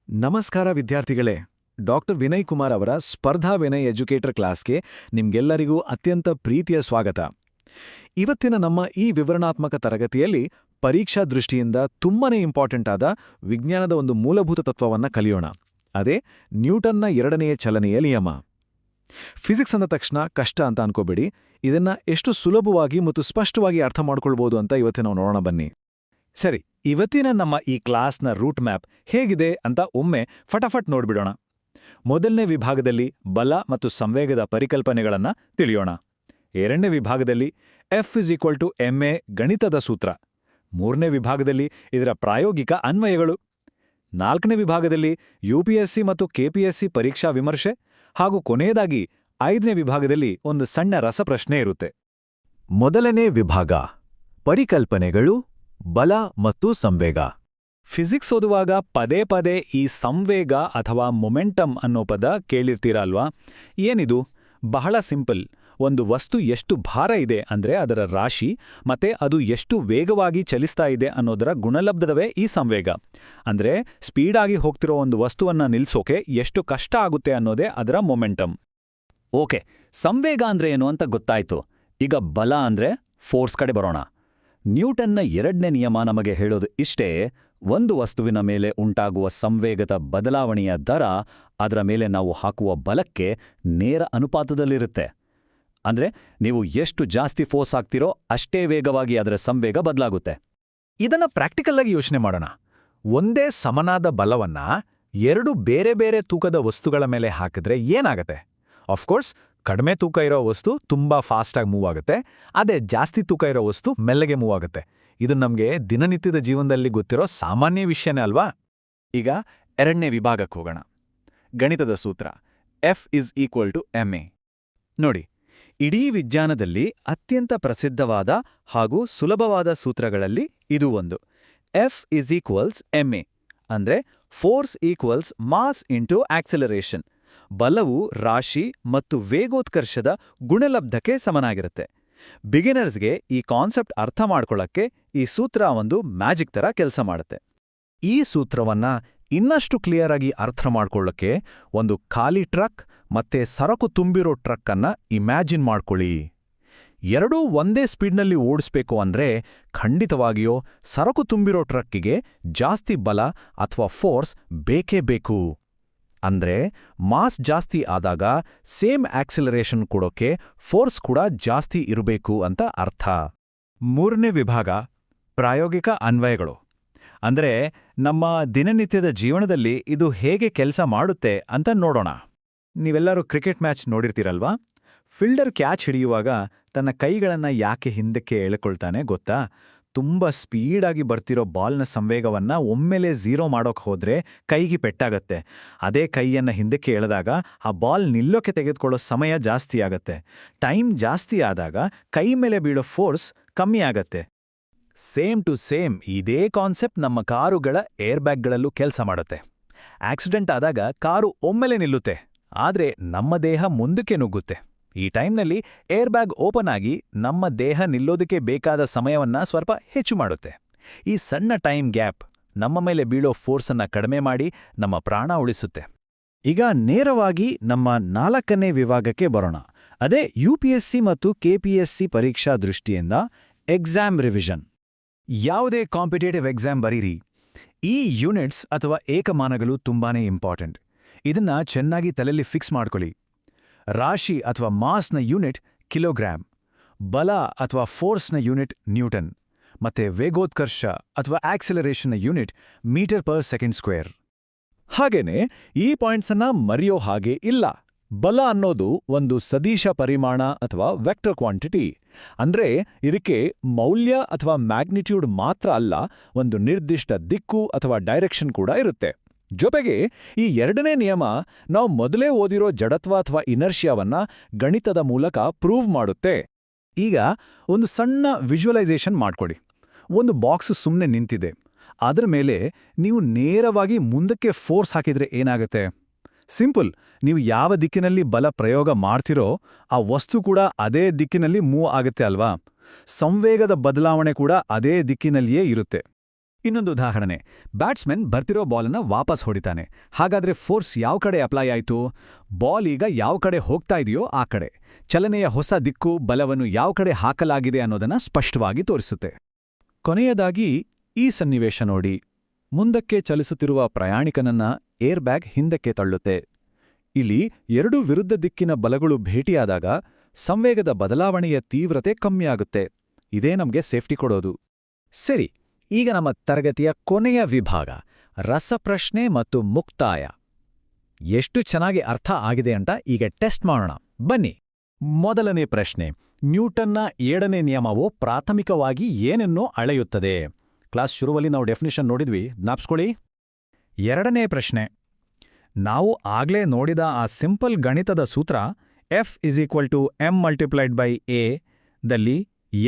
ನಮಸ್ಕಾರ ವಿದ್ಯಾರ್ಥಿಗಳೇ. ಡಾಕ್ಟರ್ ವಿನಯ್ ಕುಮಾರ್ ಅವರ ಸ್ಪರ್ಧಾ ವಿನಯ್ ಎಜುಕೇಟರ್ ಕ್ಲಾಸ್ಗೆ ನಿಮ್ಗೆಲ್ಲರಿಗೂ ಅತ್ಯಂತ ಪ್ರೀತಿಯ ಸ್ವಾಗತ. ಇವತ್ತಿನ ನಮ್ಮ ಈ ವಿವರಣಾತ್ಮಕ ತರಗತಿಯಲ್ಲಿ ಪರೀಕ್ಷಾ ದೃಷ್ಟಿಯಿಂದ ತುಂಬಾನೇ ಇಂಪಾರ್ಟೆಂಟ್ ಆದ ವಿಜ್ಞಾನದ ಒಂದು ಮೂಲಭೂತ ತತ್ವವನ್ನ ಕಲಿಯೋಣ. ಅದೇ ನ್ಯೂಟನ್ನ ಎರಡನೆಯ ಚಲನೆಯ ನಿಯಮ. ಫಿಸಿಕ್ಸ್ ಅಂದ ತಕ್ಷಣ ಕಷ್ಟ ಅಂತ ಅನ್ಕೋಬೇಡಿ. ಇದನ್ನ ಎಷ್ಟು ಸುಲಭವಾಗಿ ಮತ್ತು ಸ್ಪಷ್ಟವಾಗಿ ಅರ್ಥ ಮಾಡ್ಕೊಳ್ಬೋದು ಅಂತ ಇವತ್ತು ನಾವು ನೋಡೋಣ ಬನ್ನಿ. ಸರಿ, ಇವತ್ತಿನ ನಮ್ಮ ಈ ಕ್ಲಾಸ್ನ ರೂಟ್ ಮ್ಯಾಪ್ ಹೇಗಿದೆ ಅಂತ ಒಮ್ಮೆ ಫಟಾಫಟ್ ನೋಡ್ಬಿಡೋಣ. ಮೊದಲನೇ ವಿಭಾಗದಲ್ಲಿ ಬಲ ಮತ್ತು ಸಂವೇಗದ ಪರಿಕಲ್ಪನೆಗಳನ್ನ ತಿಳಿಯೋಣ. ಎರಡನೇ ವಿಭಾಗದಲ್ಲಿ F=ma ಗಣಿತದ ಸೂತ್ರ. ಮೂರನೇ ವಿಭಾಗದಲ್ಲಿ ಇದರ ಪ್ರಾಯೋಗಿಕ ಅನ್ವಯಗಳು. ನಾಲ್ಕನೇ ವಿಭಾಗದಲ್ಲಿ UPSC ಮತ್ತು KPSC ಪರೀಕ್ಷಾ ವಿಮರ್ಶೆ. ಹಾಗೂ ಕೊನೆಯದಾಗಿ ಐದನೇ ವಿಭಾಗದಲ್ಲಿ ಒಂದು ಸಣ್ಣ ರಸಪ್ರಶ್ನೆ ಇರುತ್ತೆ. ಮೊದಲನೇ ವಿಭಾಗ ಪರಿಕಲ್ಪನೆಗಳು, ಬಲ ಮತ್ತು ಸಂವೇಗ. ಫಿಸಿಕ್ಸ್ ಓದುವಾಗ ಪದೇ ಪದೇ ಈ ಸಂವೇಗ ಅಥವಾ ಮೊಮೆಂಟಮ್ ಅನ್ನೋ ಪದ ಕೇಳಿರ್ತೀರ ಅಲ್ವಾ? ಏನಿದು? ಬಹಳ ಸಿಂಪಲ್. ಒಂದು ವಸ್ತು ಎಷ್ಟು ಭಾರ ಇದೆ ಅಂದ್ರೆ ಅದರ ರಾಶಿ ಮತ್ತೆ ಅದು ಎಷ್ಟು ವೇಗವಾಗಿ ಚಲಿಸ್ತಾ ಇದೆ ಅನ್ನೋದರ ಗುಣಲಬ್ಧವೇ ಈ ಸಂವೇಗ. ಅಂದ್ರೆ ಸ್ಪೀಡಾಗಿ ಹೋಗ್ತಿರೋ ಒಂದು ವಸ್ತುವನ್ನ ನಿಲ್ಸೋಕೆ ಎಷ್ಟು ಕಷ್ಟ ಆಗುತ್ತೆ ಅನ್ನೋದೇ ಅದರ ಮೊಮೆಂಟಮ್. ಓಕೆ, ಸಂವೇಗ ಅಂದ್ರೆ ಏನು ಅಂತ ಗೊತ್ತಾಯ್ತು. ಈಗ ಬಲ ಅಂದ್ರೆ ಫೋರ್ಸ್ ಕಡೆ ಬರೋಣ. ನ್ಯೂಟನ್ನ ಎರಡನೇ ನಿಯಮ ನಮಗೆ ಹೇಳೋದು ಇಷ್ಟೇ: ಒಂದು ವಸ್ತುವಿನ ಮೇಲೆ ಉಂಟಾಗುವ ಸಂವೇಗದ ಬದಲಾವಣೆಯ ದರ ಅದರ ಮೇಲೆ ನಾವು ಹಾಕುವ ಬಲಕ್ಕೆ ನೇರ ಅನುಪಾತದಲ್ಲಿರುತ್ತೆ. ಅಂದ್ರೆ ನೀವು ಎಷ್ಟು ಜಾಸ್ತಿ ಫೋರ್ಸ್ ಹಾಕ್ತಿರೋ ಅಷ್ಟೇ ವೇಗವಾಗಿ ಅದರ ಸಂವೇಗ ಬದಲಾಗುತ್ತೆ. ಇದನ್ನ ಪ್ರಾಕ್ಟಿಕಲ್ ಆಗಿ ಯೋಚನೆ ಮಾಡೋಣ. ಒಂದೇ ಸಮನಾದ ಬಲವನ್ನ ಎರಡು ಬೇರೆ ಬೇರೆ ತೂಕದ ವಸ್ತುಗಳ ಮೇಲೆ ಹಾಕಿದ್ರೆ ಏನಾಗತ್ತೆ? ಆಫ್ಕೋರ್ಸ್, ಕಡಿಮೆ ತೂಕ ಇರೋ ವಸ್ತು ತುಂಬಾ ಫಾಸ್ಟಾಗಿ ಮೂವ್ ಆಗುತ್ತೆ. ಅದೇ ಜಾಸ್ತಿ ತೂಕ ಇರೋ ವಸ್ತು ಮೆಲ್ಲಗೆ ಮೂವ್ ಆಗುತ್ತೆ. ಇದು ನಮ್ಗೆ ದಿನನಿತ್ಯದ ಜೀವನದಲ್ಲಿ ಗೊತ್ತಿರೋ ಸಾಮಾನ್ಯ ವಿಷಯನೇ ಅಲ್ವಾ? ಈಗ ಎರಡನೇ ವಿಭಾಗಕ್ಕೆ ಹೋಗೋಣ. ಗಣಿತದ ಸೂತ್ರ F=ma. ನೋಡಿ, ಇಡೀ ವಿಜ್ಞಾನದಲ್ಲಿ ಅತ್ಯಂತ ಪ್ರಸಿದ್ಧವಾದ ಹಾಗೂ ಸುಲಭವಾದ ಸೂತ್ರಗಳಲ್ಲಿ ಇದು ಒಂದು. F=ma ಅಂದ್ರೆ force equals mass into acceleration. ಬಲವು ರಾಶಿ ಮತ್ತು ವೇಗೋತ್ಕರ್ಷದ ಗುಣಲಬ್ಧಕ್ಕೆ ಸಮನಾಗಿರುತ್ತೆ. ಬಿಗಿನರ್ಸ್ಗೆ ಈ ಕಾನ್ಸೆಪ್ಟ್ ಅರ್ಥ ಮಾಡ್ಕೊಳ್ಳಕ್ಕೆ ಈ ಸೂತ್ರ ಒಂದು ಮ್ಯಾಜಿಕ್ ತರ ಕೆಲಸ ಮಾಡುತ್ತೆ. ಈ ಸೂತ್ರವನ್ನ ಇನ್ನಷ್ಟು ಕ್ಲಿಯರ್ ಆಗಿ ಅರ್ಥ ಮಾಡ್ಕೊಳ್ಳಕ್ಕೆ ಒಂದು ಖಾಲಿ ಟ್ರಕ್ ಮತ್ತೆ ಸರಕು ತುಂಬಿರೋ ಟ್ರಕ್ ಅನ್ನ ಇಮ್ಯಾಜಿನ್ ಮಾಡ್ಕೊಳ್ಳಿ. ಎರಡೂ ಒಂದೇ ಸ್ಪೀಡ್ನಲ್ಲಿ ಓಡಿಸ್ಬೇಕು ಅಂದ್ರೆ ಖಂಡಿತವಾಗಿಯೋ ಸರಕು ತುಂಬಿರೋ ಟ್ರಕ್ಕಿಗೆ ಜಾಸ್ತಿ ಬಲ ಅಥವಾ ಫೋರ್ಸ್ ಬೇಕೇ ಬೇಕು. ಅಂದ್ರೆ ಮಾಸ್ ಜಾಸ್ತಿ ಆದಾಗ ಸೇಮ್ ಆಕ್ಸಿಲರೇಷನ್ ಕೊಡೋಕೆ ಫೋರ್ಸ್ ಕೂಡ ಜಾಸ್ತಿ ಇರಬೇಕು ಅಂತ ಅರ್ಥ. ಮೂರನೇ ವಿಭಾಗ ಪ್ರಾಯೋಗಿಕ ಅನ್ವಯಗಳು. ಅಂದ್ರೆ ನಮ್ಮ ದಿನನಿತ್ಯದ ಜೀವನದಲ್ಲಿ ಇದು ಹೇಗೆ ಕೆಲಸ ಮಾಡುತ್ತೆ ಅಂತ ನೋಡೋಣ. ನೀವೆಲ್ಲರೂ ಕ್ರಿಕೆಟ್ ಮ್ಯಾಚ್ ನೋಡಿರ್ತೀರಲ್ವಾ? ಫೀಲ್ಡರ್ ಕ್ಯಾಚ್ ಹಿಡಿಯುವಾಗ ತನ್ನ ಕೈಗಳನ್ನ ಯಾಕೆ ಹಿಂದಕ್ಕೆ ಎಳ್ಕೊಳ್ತಾನೆ ಗೊತ್ತಾ? ತುಂಬ ಸ್ಪೀಡಾಗಿ ಬರ್ತಿರೋ ಬಾಲ್ನ ಸಂವೇಗವನ್ನ ಒಮ್ಮೆಲೆ ಝೀರೋ ಮಾಡೋಕೆ ಹೋದ್ರೆ ಕೈಗೆ ಪೆಟ್ಟಾಗತ್ತೆ. ಅದೇ ಕೈಯನ್ನ ಹಿಂದಕ್ಕೆ ಎಳೆದಾಗ ಆ ಬಾಲ್ ನಿಲ್ಲೋಕೆ ತೆಗೆದುಕೊಳ್ಳೋ ಸಮಯ ಜಾಸ್ತಿ ಆಗತ್ತೆ. ಟೈಮ್ ಜಾಸ್ತಿ ಆದಾಗ ಕೈ ಮೇಲೆ ಬೀಳೋ ಫೋರ್ಸ್ ಕಮ್ಮಿ ಆಗತ್ತೆ. ಸೇಮ್ ಟು ಸೇಮ್ ಇದೇ ಕಾನ್ಸೆಪ್ಟ್ ನಮ್ಮ ಕಾರುಗಳ ಏರ್ಬ್ಯಾಗ್ಗಳಲ್ಲೂ ಕೆಲಸ ಮಾಡುತ್ತೆ. ಆಕ್ಸಿಡೆಂಟ್ ಆದಾಗ ಕಾರು ಒಮ್ಮೆಲೆ ನಿಲ್ಲುತ್ತೆ, ಆದ್ರೆ ನಮ್ಮ ದೇಹ ಮುಂದಕ್ಕೆ ನುಗ್ಗುತ್ತೆ. ಈ ಟೈಮ್ನಲ್ಲಿ ಏರ್ಬ್ಯಾಗ್ ಓಪನ್ ಆಗಿ ನಮ್ಮ ದೇಹ ನಿಲ್ಲೋದಕ್ಕೆ ಬೇಕಾದ ಸಮಯವನ್ನ ಸ್ವಲ್ಪ ಹೆಚ್ಚು ಮಾಡುತ್ತೆ. ಈ ಸಣ್ಣ ಟೈಮ್ ಗ್ಯಾಪ್ ನಮ್ಮ ಮೇಲೆ ಬೀಳೋ ಫೋರ್ಸನ್ನ ಕಡಿಮೆ ಮಾಡಿ ನಮ್ಮ ಪ್ರಾಣ ಉಳಿಸುತ್ತೆ. ಈಗ ನೇರವಾಗಿ ನಮ್ಮ ನಾಲ್ಕನೇ ವಿಭಾಗಕ್ಕೆ ಬರೋಣ. ಅದೇ UPSC ಮತ್ತು KPSC ಪರೀಕ್ಷಾ ದೃಷ್ಟಿಯಿಂದ ಎಕ್ಸಾಮ್ ರಿವಿಷನ್. ಯಾವುದೇ ಕಾಂಪಿಟೇಟಿವ್ ಎಕ್ಸಾಮ್ ಬರೀರಿ, ಈ ಯೂನಿಟ್ಸ್ ಅಥವಾ ಏಕಮಾನಗಳು ತುಂಬಾನೇ ಇಂಪಾರ್ಟೆಂಟ್. ಇದನ್ನ ಚೆನ್ನಾಗಿ ತಲೆಯಲ್ಲಿ ಫಿಕ್ಸ್ ಮಾಡ್ಕೊಳ್ಳಿ. ರಾಶಿ ಅಥವಾ ಮಾಸ್ನ ಯೂನಿಟ್ ಕಿಲೋಗ್ರಾಮ್, ಬಲ ಅಥವಾ ಫೋರ್ಸ್ನ ಯೂನಿಟ್ ನ್ಯೂಟನ್, ಮತ್ತೆ ವೇಗೋತ್ಕರ್ಷ ಅಥವಾ ಆಕ್ಸಿಲರೇಷನ್ನ ಯೂನಿಟ್ ಮೀಟರ್/ಸೆಕೆಂಡ್². ಹಾಗೇನೆ ಈ ಪಾಯಿಂಟ್ಸನ್ನ ಮರೆಯೋ ಹಾಗೆ ಇಲ್ಲ. ಬಲ ಅನ್ನೋದು ಒಂದು ಸದಿಶ ಪರಿಮಾಣ ಅಥವಾ ವೆಕ್ಟರ್ ಕ್ವಾಂಟಿಟಿ. ಅಂದ್ರೆ ಇದಕ್ಕೆ ಮೌಲ್ಯ ಅಥವಾ ಮ್ಯಾಗ್ನಿಟ್ಯೂಡ್ ಮಾತ್ರ ಅಲ್ಲ, ಒಂದು ನಿರ್ದಿಷ್ಟ ದಿಕ್ಕು ಅಥವಾ ಡೈರೆಕ್ಷನ್ ಕೂಡ ಇರುತ್ತೆ. ಜೊತೆಗೆ ಈ ಎರಡನೇ ನಿಯಮ ನಾವು ಮೊದಲೇ ಓದಿರೋ ಜಡತ್ವ ಅಥವಾ ಇನರ್ಷಿಯಾವನ್ನ ಗಣಿತದ ಮೂಲಕ ಪ್ರೂವ್ ಮಾಡುತ್ತೆ. ಈಗ ಒಂದು ಸಣ್ಣ ವಿಜುವಲೈಸೇಷನ್ ಮಾಡ್ಕೊಳ್ಳಿ. ಒಂದು ಬಾಕ್ಸ್ ಸುಮ್ಮನೆ ನಿಂತಿದೆ. ಅದರ ಮೇಲೆ ನೀವು ನೇರವಾಗಿ ಮುಂದಕ್ಕೆ ಫೋರ್ಸ್ ಹಾಕಿದ್ರೆ ಏನಾಗುತ್ತೆ? ಸಿಂಪಲ್. ನೀವು ಯಾವ ದಿಕ್ಕಿನಲ್ಲಿ ಬಲ ಪ್ರಯೋಗ ಮಾಡ್ತಿರೋ ಆ ವಸ್ತು ಕೂಡ ಅದೇ ದಿಕ್ಕಿನಲ್ಲಿ ಮೂವ್ ಆಗುತ್ತೆ ಅಲ್ವಾ? ಸಂವೇಗದ ಬದಲಾವಣೆ ಕೂಡ ಅದೇ ದಿಕ್ಕಿನಲ್ಲಿಯೇ ಇರುತ್ತೆ. ಇನ್ನೊಂದು ಉದಾಹರಣೆ, ಬ್ಯಾಟ್ಸ್ಮನ್ ಬರ್ತಿರೋ ಬಾಲನ್ನ ವಾಪಸ್ ಹೊಡಿತಾನೆ. ಹಾಗಾದ್ರೆ ಫೋರ್ಸ್ ಯಾವ ಕಡೆ ಅಪ್ಲೈ ಆಯ್ತು? ಬಾಲ್ ಈಗ ಯಾವ ಕಡೆ ಹೋಗ್ತಾ ಇದೆಯೋ ಆ ಕಡೆ. ಚಲನೆಯ ಹೊಸ ದಿಕ್ಕು, ಬಲವನ್ನು ಯಾವ ಕಡೆ ಹಾಕಲಾಗಿದೆ ಅನ್ನೋದನ್ನ ಸ್ಪಷ್ಟವಾಗಿ ತೋರಿಸುತ್ತೆ. ಕೊನೆಯದಾಗಿ ಈ ಸನ್ನಿವೇಶ ನೋಡಿ. ಮುಂದಕ್ಕೆ ಚಲಿಸುತ್ತಿರುವ ಪ್ರಯಾಣಿಕನನ್ನ ಏರ್ ಬ್ಯಾಗ್ ಹಿಂದಕ್ಕೆ ತಳ್ಳುತ್ತೆ. ಇಲ್ಲಿ ಎರಡು ವಿರುದ್ಧ ದಿಕ್ಕಿನ ಬಲಗಳು ಭೇಟಿಯಾದಾಗ ಸಂವೇಗದ ಬದಲಾವಣೆಯ ತೀವ್ರತೆ ಕಮ್ಮಿಯಾಗುತ್ತೆ. ಇದೇ ನಮ್ಗೆ ಸೇಫ್ಟಿ ಕೊಡೋದು. ಸರಿ, ಈಗ ನಮ್ಮ ತರಗತಿಯ ಕೊನೆಯ ವಿಭಾಗ, ರಸಪ್ರಶ್ನೆ ಮತ್ತು ಮುಕ್ತಾಯ. ಎಷ್ಟು ಚೆನ್ನಾಗಿ ಅರ್ಥ ಆಗಿದೆ ಅಂತ ಈಗ ಟೆಸ್ಟ್ ಮಾಡೋಣ. ಬನ್ನಿ. ಮೊದಲನೇ ಪ್ರಶ್ನೆ, ನ್ಯೂಟನ್ನ 7ನೇ ನಿಯಮವು ಪ್ರಾಥಮಿಕವಾಗಿ ಏನನ್ನೋ ಅಳೆಯುತ್ತದೆ? ಕ್ಲಾಸ್ ಶುರುವಲ್ಲಿ ನಾವು ಡೆಫಿನಿಷನ್ ನೋಡಿದ್ವಿ, ಜ್ಞಾಪಿಸ್ಕೊಳ್ಳಿ. ಎರಡನೇ ಪ್ರಶ್ನೆ, ನಾವು ಆಗ್ಲೇ ನೋಡಿದ ಆ ಸಿಂಪಲ್ ಗಣಿತದ ಸೂತ್ರ F=m×a ದಲ್ಲಿ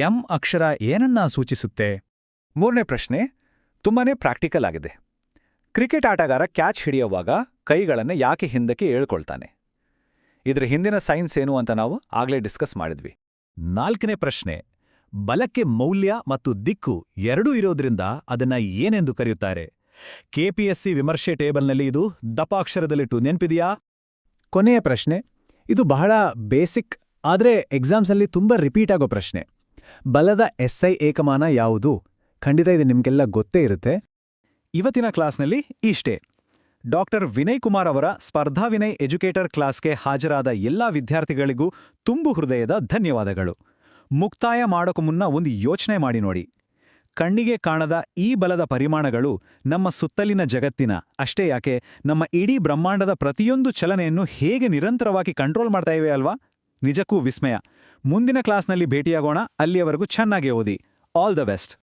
m ಅಕ್ಷರ ಏನನ್ನ ಸೂಚಿಸುತ್ತೆ? ಮೂರನೇ ಪ್ರಶ್ನೆ ತುಂಬಾನೇ ಪ್ರಾಕ್ಟಿಕಲ್ ಆಗಿದೆ. ಕ್ರಿಕೆಟ್ ಆಟಗಾರ ಕ್ಯಾಚ್ ಹಿಡಿಯುವಾಗ ಕೈಗಳನ್ನು ಯಾಕೆ ಹಿಂದಕ್ಕೆ ಏಳ್ಕೊಳ್ತಾನೆ? ಇದರ ಹಿಂದಿನ ಸೈನ್ಸ್ ಏನು ಅಂತ ನಾವು ಆಗ್ಲೇ ಡಿಸ್ಕಸ್ ಮಾಡಿದ್ವಿ. ನಾಲ್ಕನೇ ಪ್ರಶ್ನೆ, ಬಲಕ್ಕೆ ಮೌಲ್ಯ ಮತ್ತು ದಿಕ್ಕು ಎರಡೂ ಇರೋದ್ರಿಂದ ಅದನ್ನ ಏನೆಂದು ಕರೆಯುತ್ತಾರೆ? KPSC ವಿಮರ್ಶೆ ಟೇಬಲ್ನಲ್ಲಿ ಇದು ದಪಾಕ್ಷರದಲ್ಲಿಟ್ಟು ನೆನ್ಪಿದೆಯಾ? ಕೊನೆಯ ಪ್ರಶ್ನೆ, ಇದು ಬಹಳ ಬೇಸಿಕ್ ಆದ್ರೆ ಎಕ್ಸಾಮ್ಸಲ್ಲಿ ತುಂಬ ರಿಪೀಟ್ ಆಗೋ ಪ್ರಶ್ನೆ. ಬಲದ SI ಏಕಮಾನ ಯಾವುದು? ಖಂಡಿತ ಇದು ನಿಮ್ಗೆಲ್ಲ ಗೊತ್ತೇ ಇರುತ್ತೆ. ಇವತ್ತಿನ ಕ್ಲಾಸ್ನಲ್ಲಿ ಇಷ್ಟೇ. ಡಾಕ್ಟರ್ ವಿನಯ್ ಕುಮಾರ್ ಅವರ ಸ್ಪರ್ಧಾ ವಿನಯ್ ಎಜುಕೇಟರ್ ಕ್ಲಾಸ್ಗೆ ಹಾಜರಾದ ಎಲ್ಲಾ ವಿದ್ಯಾರ್ಥಿಗಳಿಗೂ ತುಂಬು ಹೃದಯದ ಧನ್ಯವಾದಗಳು. ಮುಕ್ತಾಯ ಮಾಡೋಕು ಮುನ್ನ ಒಂದು ಯೋಚನೆ ಮಾಡಿ ನೋಡಿ. ಕಣ್ಣಿಗೆ ಕಾಣದ ಈ ಬಲದ ಪರಿಮಾಣಗಳು ನಮ್ಮ ಸುತ್ತಲಿನ ಜಗತ್ತಿನ, ಅಷ್ಟೇ ಯಾಕೆ ನಮ್ಮ ಇಡೀ ಬ್ರಹ್ಮಾಂಡದ ಪ್ರತಿಯೊಂದು ಚಲನೆಯನ್ನು ಹೇಗೆ ನಿರಂತರವಾಗಿ ಕಂಟ್ರೋಲ್ ಮಾಡ್ತಾ ಇವೆ ಅಲ್ವಾ? ನಿಜಕ್ಕೂ ವಿಸ್ಮಯ. ಮುಂದಿನ ಕ್ಲಾಸ್ನಲ್ಲಿ ಭೇಟಿಯಾಗೋಣ. ಅಲ್ಲಿಯವರೆಗೂ ಚೆನ್ನಾಗಿ ಓದಿ. All the best.